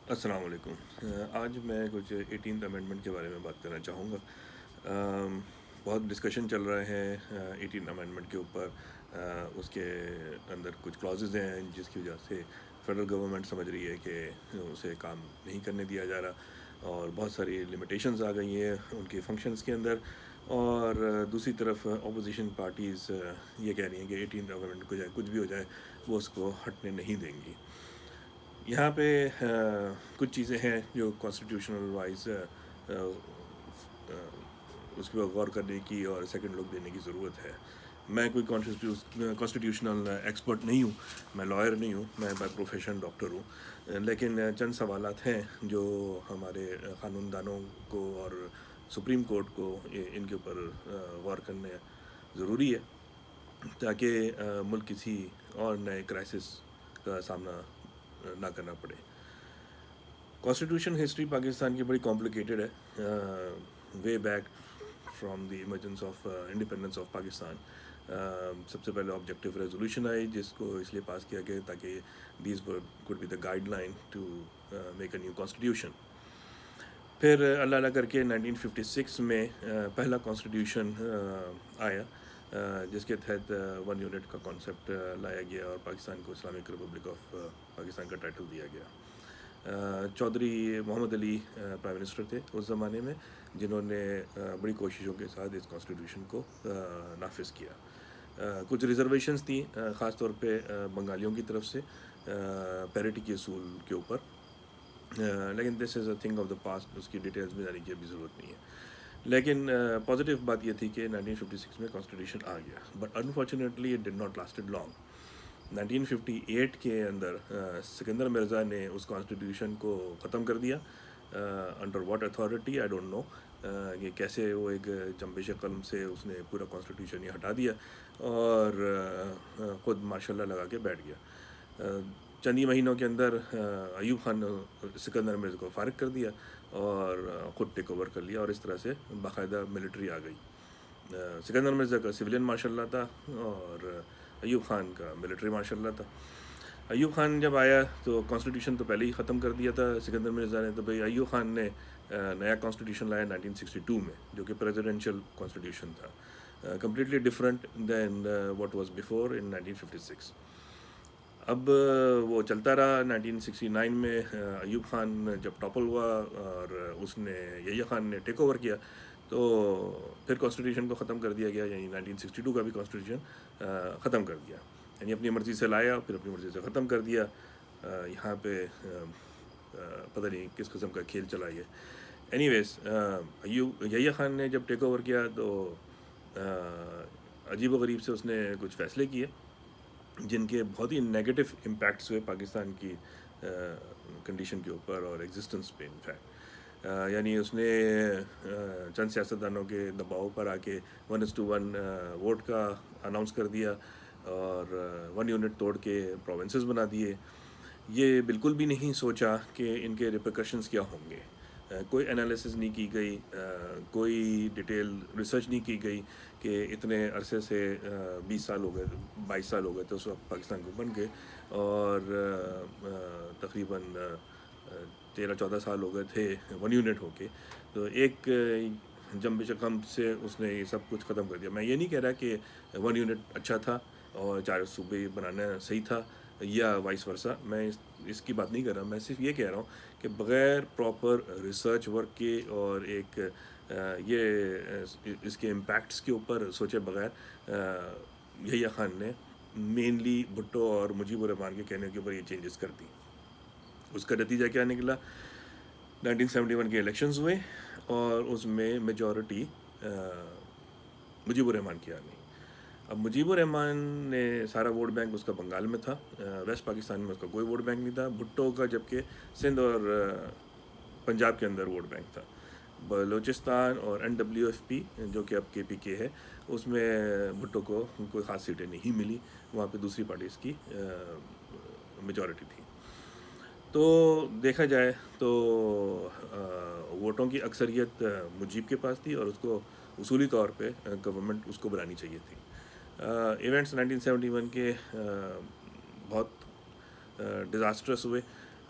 السلام علیکم۔ آج میں کچھ 18th امینڈمنٹ کے بارے میں بات کرنا چاہوں گا۔ بہت ڈسکشن چل رہا ہے 18 امینڈمنٹ کے اوپر۔ اس کے اندر کچھ کلازز ہیں جس کی وجہ سے فیڈرل گورنمنٹ سمجھ رہی ہے کہ اسے کام نہیں کرنے دیا جا رہا، اور بہت ساری لمیٹیشنز آ گئی ہیں ان کے فنکشنز کے اندر۔ اور دوسری طرف اپوزیشن پارٹیز یہ کہہ رہی ہیں کہ 18 امینڈمنٹ کو جائے کچھ بھی ہو جائے وہ اس کو ہٹنے نہیں دیں گی۔ یہاں پہ کچھ چیزیں ہیں جو کانسٹیٹیوشنل وائز اس کے غور کرنے کی اور سیکنڈ لک دینے کی ضرورت ہے۔ میں کوئی کانسٹیٹیوشنل ایکسپرٹ نہیں ہوں، میں لائر نہیں ہوں، میں بائی پروفیشن ڈاکٹر ہوں، لیکن چند سوالات ہیں جو ہمارے قانون دانوں کو اور سپریم کورٹ کو ان کے اوپر غور کرنے ضروری ہے، تاکہ ملک کسی اور نئے کرائسس کا سامنا نہ کرنا پڑے۔ کانسٹیٹیوشن ہسٹری پاکستان کی بڑی کمپلیکیٹڈ ہے۔ Way back from the emergence of independence of Pakistan سب سے پہلے آبجیکٹیو ریزولوشن آئی، جس کو اس لیے پاس کیا گیا تاکہ these could be the guideline to make a new constitution. پھر اللہ اللہ کر کے 1956 میں پہلا کانسٹیٹیوشن آیا، جس کے تحت 1 یونٹ کا کانسیپٹ لایا گیا اور پاکستان کو اسلامک ریپبلک آف پاکستان کا ٹائٹل دیا گیا۔ چودھری محمد علی پرائم منسٹر تھے اس زمانے میں، جنہوں نے بڑی کوششوں کے ساتھ اس کانسٹیٹیوشن کو نافذ کیا۔ کچھ ریزرویشنز تھیں خاص طور پہ بنگالیوں کی طرف سے پیرٹی کے اصول کے اوپر، لیکن this is a thing of the past, اس کی ڈیٹیلز میں جانے کی ابھی ضرورت نہیں ہے۔ لیکن پازیٹیو بات یہ تھی کہ 1956 میں کانسٹیٹیوشن آ گیا، but unfortunately it did not lasted long. 1958 کے اندر سکندر مرزا نے اس کانسٹیٹیوشن کو ختم کر دیا۔ Under what authority I don't know, کہ کیسے وہ ایک جنبش قلم سے اس نے پورا کانسٹیٹیوشن یہ ہٹا دیا اور خود ماشاء اللہ لگا کے بیٹھ گیا۔ چند ہی مہینوں کے اندر ایوب خان نے سکندر مرزا کو فارغ کر دیا اور خود ٹیک اوور کر لیا، اور اس طرح سے باقاعدہ ملٹری آ گئی۔ سکندر مرزا کا سویلین مارشل اللہ تھا اور ایوب خان کا ملٹری مارشل اللہ تھا۔ ایوب خان جب آیا تو کانسٹیٹیوشن تو پہلے ہی ختم کر دیا تھا سکندر مرزا نے، تو بھائی ایوب خان نے نیا کانسٹیٹیوشن لایا 1962 میں، جو کہ پریزیڈنشل کانسٹیٹیوشن تھا، completely different than what was before in 1956۔ اب وہ چلتا رہا۔ 1969 میں ایوب خان جب ٹاپل ہوا اور اس نے یحییٰ خان نے ٹیک اوور کیا، تو پھر کانسٹیٹیوشن کو ختم کر دیا گیا، یعنی 1962 کا بھی کانسٹیٹیوشن ختم کر دیا، یعنی اپنی مرضی سے لایا پھر اپنی مرضی سے ختم کر دیا۔ یہاں پہ پتہ نہیں کس قسم کا کھیل چلا یہ۔ اینی ویز یحییٰ خان نے جب ٹیک اوور کیا تو عجیب و غریب سے اس نے کچھ فیصلے کیے جن کے بہت ہی نیگیٹو امپیکٹس ہوئے پاکستان کی کنڈیشن کے اوپر اور ایگزسٹنس پہ انفیکٹ۔ یعنی اس نے چند سیاستدانوں کے دباؤ پر آ کے 1:1 ووٹ کا اناؤنس کر دیا اور 1 یونٹ توڑ کے پروونسز بنا دیے۔ یہ بالکل بھی نہیں سوچا کہ ان کے ریپرکشنز کیا ہوں گے، کوئی انالیسس نہیں کی گئی، کوئی ڈیٹیل ریسرچ نہیں کی گئی کہ اتنے عرصے سے 20 سال ہو گئے، 22 سال ہو گئے تو اس وقت پاکستان کو بن گئے، اور تقریباً 13-14 سال ہو گئے تھے 1 یونٹ ہو کے، تو ایک جنبش قلم سے اس نے یہ سب کچھ ختم کر دیا۔ میں یہ نہیں کہہ رہا کہ 1 یونٹ اچھا تھا اور 4 صوبے بنانا صحیح تھا یا وائس ورثہ، میں اس کی بات نہیں کر رہا، میں صرف یہ کہہ رہا ہوں کہ بغیر پراپر ریسرچ ورک کے اور ایک یہ اس کے امپیکٹس کے اوپر سوچے بغیر یحییٰ خان نے مینلی بھٹو اور مجیب الرحمان کے کہنے کے اوپر یہ چینجز کر دی۔ اس کا نتیجہ کیا نکلا؟ 1971 کے الیکشنز ہوئے اور اس میں میجورٹی مجیب الرحمان کی آ گئی۔ اب مجیب الرحمان نے سارا ووٹ بینک اس کا بنگال میں تھا، ویسٹ پاکستان میں اس کا کوئی ووٹ بینک نہیں تھا، بھٹو کا جبکہ سندھ اور پنجاب کے اندر ووٹ بینک تھا۔ بلوچستان اور NWFP جو کہ اب KPK ہے، اس میں بھٹو کو کوئی خاص سیٹیں نہیں ملی، وہاں پہ دوسری پارٹیز کی میجورٹی تھی۔ تو دیکھا جائے تو ووٹوں کی اکثریت مجیب کے پاس تھی اور اس کو اصولی طور پہ گورنمنٹ اس کو بنانی چاہیے تھی۔ ایونٹس 1971 کے بہت ڈیزاسٹرس ہوئے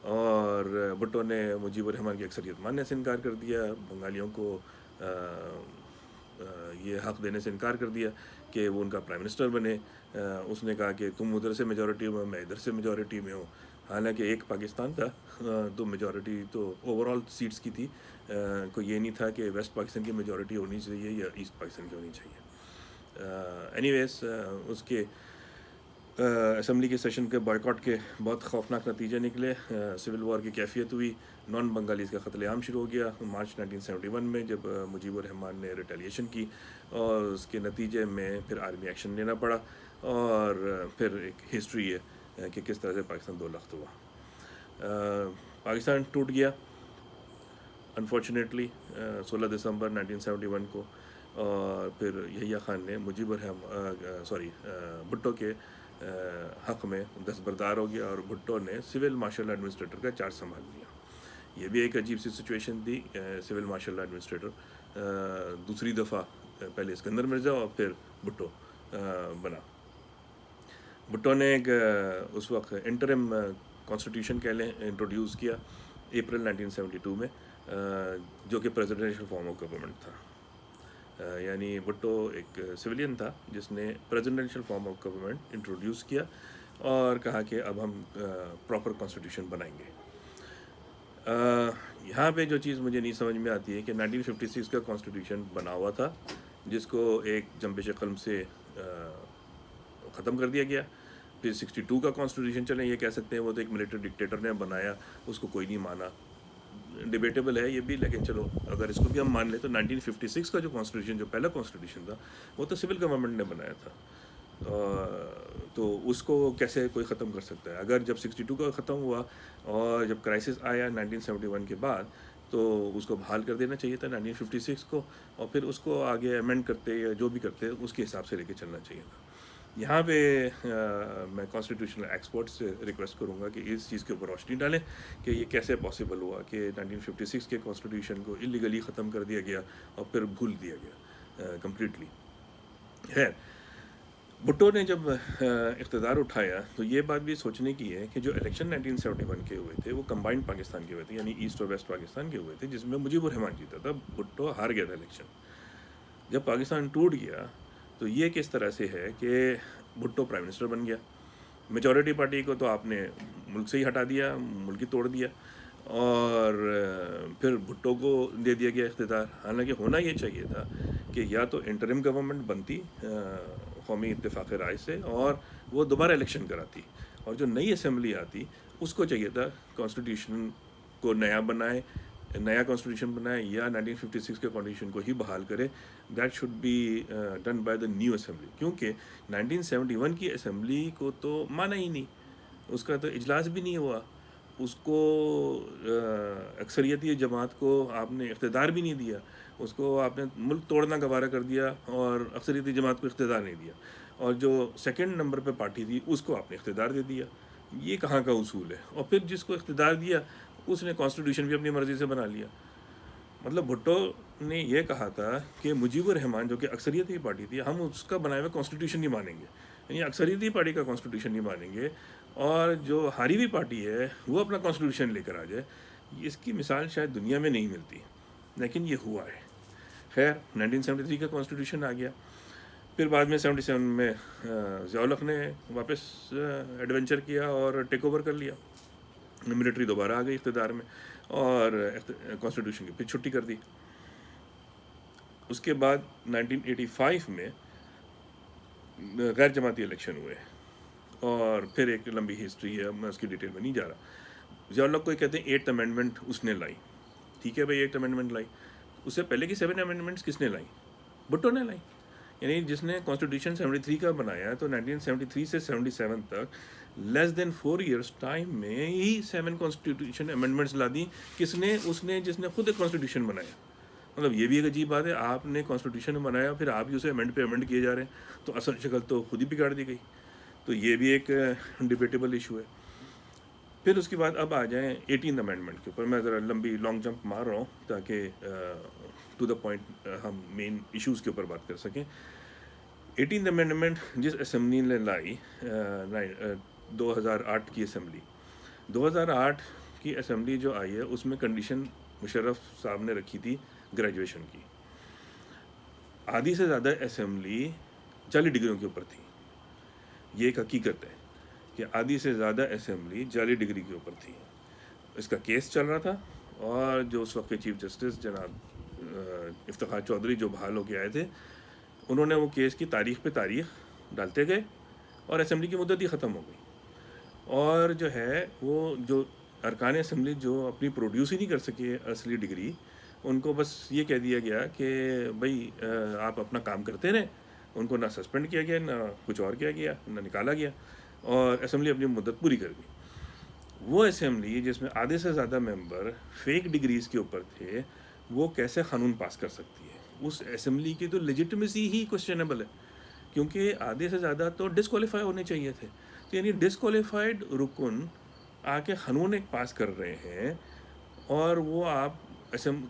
اور بھٹو نے مجیب الرحمان کی اکثریت ماننے سے انکار کر دیا، بنگالیوں کو یہ حق دینے سے انکار کر دیا کہ وہ ان کا پرائم منسٹر بنے۔ اس نے کہا کہ تم ادھر سے میجورٹی میں، میں ادھر سے میجورٹی میں ہوں، حالانکہ ایک پاکستان تھا تو میجورٹی تو اوور آل سیٹس کی تھی، کوئی یہ نہیں تھا کہ ویسٹ پاکستان کی میجورٹی ہونی چاہیے یا ایسٹ پاکستان کی ہونی چاہیے۔ اینی ویز اس کے اسمبلی کے سیشن کے بائیکاٹ کے بہت خوفناک نتیجے نکلے، سول وار کی کیفیت ہوئی، نان بنگالیز کا قتل عام شروع ہو گیا مارچ 1971 میں، جب مجیب الرحمان نے ریٹیلیشن کی اور اس کے نتیجے میں پھر آرمی ایکشن لینا پڑا، اور پھر ایک ہسٹری ہے کہ کس طرح سے پاکستان دو لخت ہوا۔ پاکستان ٹوٹ گیا انفارچونیٹلی 16 دسمبر 1971 کو، اور پھر یحییٰ خان نے بھٹو کے حق میں دستبردار ہو گیا، اور بھٹو نے سول مارشل ایڈمنسٹریٹر کا چارج سنبھال لیا۔ یہ بھی ایک عجیب سی سچویشن تھی، سول مارشل ایڈمنسٹریٹر دوسری دفعہ، پہلے اسکندر مرزا اور پھر بھٹو بنا۔ بھٹو نے ایک اس وقت انٹرم کانسٹیٹیوشن کہہ لیں انٹروڈیوس کیا اپریل 1972 میں، جو کہ پریزیڈنشیل فارم آف گورنمنٹ تھا، یعنی بھٹو ایک سویلین تھا جس نے presidential form of government introduce کیا اور کہا کہ اب ہم پراپر کانسٹیٹیوشن بنائیں گے۔ یہاں پہ جو چیز مجھے نہیں سمجھ میں آتی ہے کہ 1956 کا کانسٹیٹیوشن بنا ہوا تھا جس کو ایک جنبش قلم سے ختم کر دیا گیا، پھر 62 کا کانسٹیٹیوشن چلیں یہ کہہ سکتے ہیں وہ تو ایک ملٹری ڈکٹیٹر نے بنایا، اس کو کوئی نہیں مانا، ڈیبیٹیبل ہے یہ بھی، لیکن چلو اگر اس کو بھی ہم مان لیں تو 1956 کا جو کانسٹیٹیوشن، جو پہلا کانسٹیٹیوشن تھا وہ تو سول گورنمنٹ نے بنایا تھا، تو اس کو کیسے کوئی ختم کر سکتا ہے؟ اگر جب 62 کا ختم ہوا اور جب کرائسس آیا 1971 کے بعد تو اس کو بحال کر دینا چاہیے تھا 1956 کو، اور پھر اس کو آگے ایمنڈ کرتے یا جو بھی کرتے اس کے حساب سے لے کے چلنا چاہیے تھا۔ یہاں پہ میں کانسٹیٹیوشنل ایکسپرٹ سے ریکویسٹ کروں گا کہ اس چیز کے اوپر روشنی ڈالیں کہ یہ کیسے پاسبل ہوا کہ 1956 کے کانسٹیٹیوشن کو اللیگلی ختم کر دیا گیا اور پھر بھول دیا گیا کمپلیٹلی۔ خیر، بھٹو نے جب اقتدار اٹھایا تو یہ بات بھی سوچنے کی ہے کہ جو الیکشن 1971 کے ہوئے تھے وہ کمبائنڈ پاکستان کے ہوئے تھے، یعنی ایسٹ اور ویسٹ پاکستان کے ہوئے تھے، جس میں مجیب الرحمان جیتا تھا، بھٹو ہار گیا تھا الیکشن۔ جب پاکستان ٹوٹ گیا تو یہ کس طرح سے ہے کہ بھٹو پرائم منسٹر بن گیا، میجورٹی پارٹی کو تو آپ نے ملک سے ہی ہٹا دیا، ملک ہی توڑ دیا، اور پھر بھٹو کو دے دیا گیا اقتدار، حالانکہ ہونا یہ چاہیے تھا کہ یا تو انٹرم گورنمنٹ بنتی قومی اتفاق رائے سے اور وہ دوبارہ الیکشن کراتی، اور جو نئی اسمبلی آتی اس کو چاہیے تھا کانسٹیٹیوشن کو نیا کانسٹیٹیوشن بنائے یا 1956 کے کانسٹیٹیوشن کو ہی بحال کرے۔ That should be done by the new assembly, کیونکہ 1971 کی اسمبلی کو تو مانا ہی نہیں، اس کا تو اجلاس بھی نہیں ہوا، اس کو اکثریتی جماعت کو آپ نے اقتدار بھی نہیں دیا، اس کو آپ نے ملک توڑنا گوارا کر دیا اور اکثریتی جماعت کو اقتدار نہیں دیا، اور جو سیکنڈ نمبر پہ پارٹی تھی اس کو آپ نے اقتدار دے دیا۔ یہ کہاں کا اصول ہے؟ اور پھر جس کو اقتدار دیا اس نے کانسٹیٹیوشن بھی اپنی مرضی سے بنا لیا۔ مطلب بھٹو نے یہ کہا تھا کہ مجیب الرحمان جو کہ اکثریتی پارٹی تھی، ہم اس کا بنایا ہوا کانسٹیٹیوشن نہیں مانیں گے، یعنی اکثریتی پارٹی کا کانسٹیٹیوشن نہیں مانیں گے، اور جو ہاری ہوئی پارٹی ہے وہ اپنا کانسٹیٹیوشن لے کر آ جائے۔ اس کی مثال شاید دنیا میں نہیں ملتی، لیکن یہ ہوا ہے۔ خیر، 1973 کا کانسٹیٹیوشن آ گیا، پھر بعد میں 77 میں ضیاء الحق نے واپس ایڈونچر کیا اور ٹیک اوور کر لیا، ملٹری دوبارہ آ گئی اقتدار میں اور کانسٹیٹیوشن کی پھر چھٹی کر دی۔ اس کے بعد 1985 میں غیر جماعتی الیکشن ہوئے، اور پھر ایک لمبی ہسٹری ہے، میں اس کی ڈیٹیل میں نہیں جا رہا۔ ضیاء الحق کو کہتے ہیں 8th امینڈمنٹ اس نے لائی، ٹھیک ہے بھائی، 8th امینڈمنٹ لائی، اس سے پہلے کی 7 امینڈمنٹس کس نے لائی؟ بھٹو نے لائی، یعنی جس نے کانسٹیٹیوشن 73 کا بنایا تو 1973 سے 77 تک لیس دین 4 ایئرس ٹائم میں ہی 7 کانسٹیٹیوشن امینڈمنٹس لا دی۔ کس نے؟ اس نے جس نے خود ایک کانسٹیٹیوشن بنایا۔ مطلب یہ بھی ایک عجیب بات ہے، آپ نے کانسٹیٹیوشن بنایا پھر آپ ہی اسے امینڈ پہ امینڈ کیے جا رہے ہیں، تو اصل شکل تو خود ہی بگاڑ دی گئی، تو یہ بھی ایک ڈیبیٹیبل ایشو ہے۔ پھر اس کے بعد اب آ جائیں 18 امینڈمنٹ کے اوپر، میں ذرا لمبی لانگ جمپ مار رہا ہوں تاکہ ٹو دا پوائنٹ ہم مین ایشوز کے اوپر بات کر سکیں۔ 18 امینڈمنٹ جس اسمبلی نے لائی 2008 کی اسمبلی، 2008 کی اسمبلی جو آئی ہے اس میں کنڈیشن مشرف صاحب نے رکھی تھی گریجویشن کی. آدھی سے زیادہ اسمبلی جعلی ڈگریوں کے اوپر تھی. یہ ایک حقیقت ہے کہ آدھی سے زیادہ اسمبلی جعلی ڈگری کے اوپر تھی. اس کا کیس چل رہا تھا اور جو اس وقت کے چیف جسٹس جناب افتخار چودھری جو بحال ہو کے آئے تھے, انہوں نے وہ کیس کی تاریخ پہ تاریخ ڈالتے گئے اور اسمبلی کی مدت ہی ختم ہو گئی. اور جو ہے وہ جو ارکان اسمبلی جو اپنی پروڈیوس ہی نہیں کر سکے اصلی ڈگری, ان کو بس یہ کہہ دیا گیا کہ بھائی آپ اپنا کام کرتے رہیں. ان کو نہ سسپینڈ کیا گیا, نہ کچھ اور کیا گیا, نہ نکالا گیا, اور اسمبلی اپنی مدت پوری کر گئی. وہ اسمبلی جس میں آدھے سے زیادہ ممبر فیک ڈگریز کے اوپر تھے, وہ کیسے قانون پاس کر سکتی ہے؟ اس اسمبلی کی تو لیجٹمیسی ہی کوشچنیبل ہے, کیونکہ آدھے سے زیادہ تو ڈسکوالیفائی ہونے چاہیے تھے. تو یعنی ڈسکوالیفائڈ رکن آ کے قانون ایک پاس کر رہے ہیں اور وہ آپ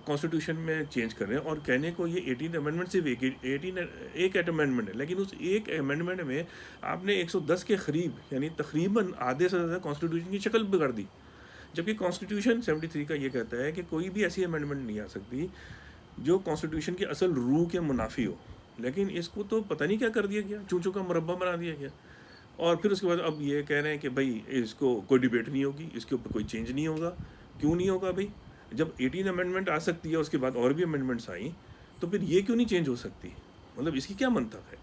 کانسٹیٹیوشن میں چینج کر رہے ہیں, اور کہنے کو یہ 18 امینڈمنٹ صرف ایک امینڈمنٹ ہے, لیکن اس ایک امینڈمنٹ میں آپ نے 110 کے قریب یعنی تقریباً آدھے سے زیادہ کانسٹیٹیوشن کی شکل بگاڑ دی. جبکہ کانسٹیٹیوشن 73 کا یہ کہتا ہے کہ کوئی بھی ایسی امینڈمنٹ نہیں آ سکتی جو کانسٹیٹیوشن کی اصل روح کے منافی ہو. لیکن اس کو تو پتہ نہیں کیا کر دیا گیا, چونچوں کا مربع بنا دیا گیا. اور پھر اس کے بعد اب یہ کہہ رہے ہیں کہ بھائی اس کو کوئی ڈیبیٹ نہیں ہوگی, اس کے اوپر کوئی چینج نہیں ہوگا. کیوں نہیں ہوگا بھائی؟ جب 18 امینڈمنٹ آ سکتی ہے, اس کے بعد اور بھی امینڈمنٹس آئیں, تو پھر یہ کیوں نہیں چینج ہو سکتی؟ مطلب اس کی کیا منطق ہے؟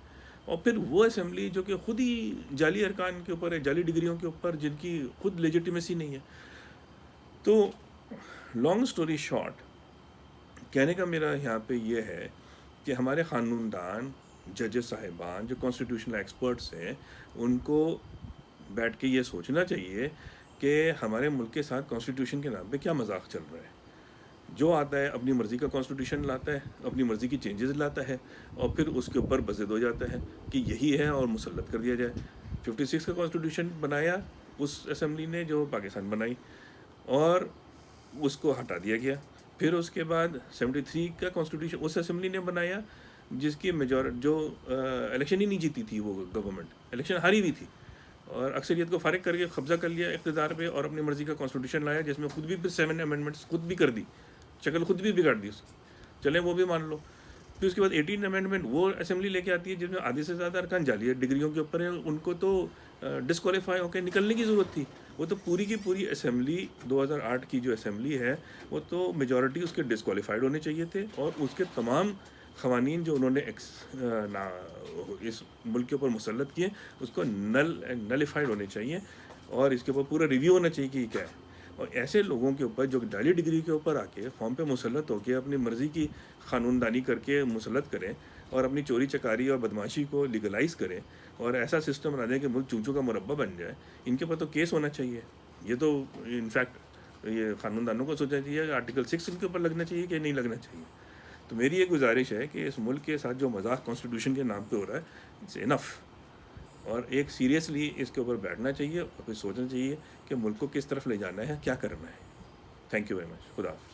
اور پھر وہ اسمبلی جو کہ خود ہی جعلی ارکان کے اوپر ہے, جعلی ڈگریوں کے اوپر, جن کی خود لیجٹمیسی نہیں ہے. تو لانگ سٹوری شارٹ, کہنے کا میرا یہاں پہ یہ ہے کہ ہمارے قانون دان, ججز صاحبان جو کانسٹیٹیوشنل ایکسپرٹس ہیں, ان کو بیٹھ کے یہ سوچنا چاہیے کہ ہمارے ملک کے ساتھ کانسٹیٹیوشن کے نام پہ کیا مذاق چل رہا ہے. جو آتا ہے اپنی مرضی کا کانسٹیٹیوشن لاتا ہے, اپنی مرضی کی چینجز لاتا ہے, اور پھر اس کے اوپر بزد ہو جاتا ہے کہ یہی ہے اور مسلط کر دیا جائے. 56 کا کانسٹیٹیوشن بنایا اس اسمبلی نے جو پاکستان بنائی, اور اس کو ہٹا دیا گیا. پھر اس کے بعد 73 کا کانسٹیٹیوشن اس اسمبلی نے بنایا جس کی جو الیکشن ہی نہیں جیتی تھی, وہ گورنمنٹ الیکشن ہاری ہوئی تھی, اور اکثریت کو فارغ کر کے قبضہ کر لیا اقتدار پہ, اور اپنی مرضی کا کانسٹیٹیوشن لایا جس میں خود بھی پھر 7 امینڈمنٹس خود بھی کر دی, شکل خود بھی بگاڑ دی اس کی. چلیں وہ بھی مان لو. پھر اس کے بعد 18 امینڈمنٹ وہ اسمبلی لے کے آتی ہے جس میں آدھے سے زیادہ ارکان جعلی ڈگریوں کے اوپر ہیں, ان کو تو ڈسکوالیفائی ہو کے نکلنے کی ضرورت تھی. وہ تو پوری کی پوری اسمبلی 2008 کی جو اسمبلی ہے, وہ تو میجورٹی اس کے ڈسکوالیفائڈ ہونے چاہیے تھے, اور اس کے تمام قوانین جو انہوں نے اس ملک کے اوپر مسلط کیے اس کو نلیفائڈ ہونے چاہیے, اور اس کے اوپر پورا ریویو ہونا چاہیے کہ یہ کیا ہے. اور ایسے لوگوں کے اوپر جو جعلی ڈگری کے اوپر آ کے فارم پہ مسلط ہو کے اپنی مرضی کی قانون دانی کر کے مسلط کریں, اور اپنی چوری چکاری اور بدماشی کو لیگلائز کریں, اور ایسا سسٹم بنا دیں کہ ملک چونچوں کا مربع بن جائے, ان کے اوپر تو کیس ہونا چاہیے. یہ تو انفیکٹ یہ قانون دانوں کو سوچنا چاہیے کہ آرٹیکل 6 ان کے اوپر لگنا چاہیے کہ نہیں لگنا چاہیے. تو میری یہ گزارش ہے کہ اس ملک کے ساتھ جو مذاق کانسٹیٹیوشن کے نام پہ ہو رہا ہے, اٹس انف, اور ایک سیریسلی اس کے اوپر بیٹھنا چاہیے اور پھر سوچنا چاہیے کہ ملک کو کس طرف لے جانا ہے, کیا کرنا ہے. Thank you very much. خدا حافظ.